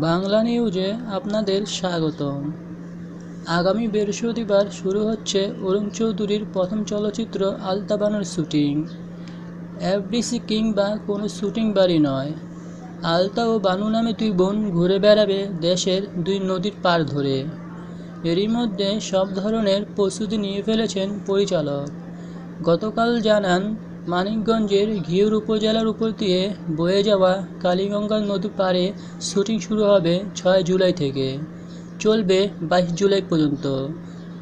বাংলা নিউজে আপনাদের স্বাগতম। আগামী বৃহস্পতিবার শুরু হচ্ছে অরুণ চৌধুরীর প্রথম চলচ্চিত্র আলতা বানুর শুটিং। এফডিসি কিংবা কোনো শুটিং বাড়ি নয়, আলতা ও বানু নামে দুই বোন ঘুরে বেড়াবে দেশের দুই নদীর পাড় ধরে। এরই মধ্যে সব ধরনের প্রস্তুতি নিয়ে ফেলেছেন পরিচালক। গতকাল জানান, মানিকগঞ্জের ঘিওর উপজেলার উপর দিয়ে বয়ে যাওয়া কালীগঙ্গা নদীর পাড়ে শুটিং শুরু হবে 6 জুলাই থেকে, চলবে 22 জুলাই পর্যন্ত।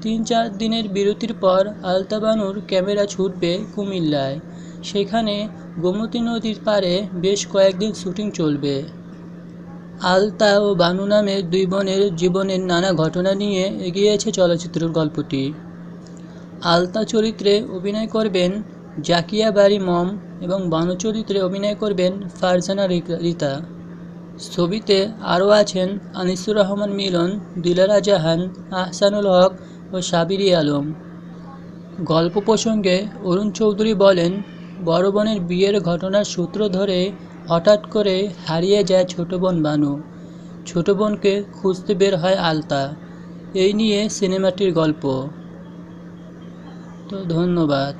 3-4 দিনের বিরতির পর আলতা বানুর ক্যামেরা ছুটবে কুমিল্লায়। সেখানে গোমতী নদীর পাড়ে বেশ কয়েকদিন শুটিং চলবে। আলতা ও বানু নামের দুই বোনের জীবনের নানা ঘটনা নিয়ে এগিয়েছে চলচ্চিত্রের গল্পটি। আলতা চরিত্রে অভিনয় করবেন জাকিয়া বারি মম এবং বানু চরিত্রে অভিনয় করবেন ফারজানা রিতা। ছবিতে আরও আছেন আনিসুর রহমান মিলন, দিলারা জাহান, আহসানুল হক ও সাবিরি আলম। গল্প প্রসঙ্গে অরুণ চৌধুরী বলেন, বড় বোনের বিয়ের ঘটনার সূত্র ধরে হঠাৎ করে হারিয়ে যায় ছোট বোন বানু। ছোট বোনকে খুঁজতে বের হয় আলতা। এই নিয়ে সিনেমাটির গল্প। তো ধন্যবাদ।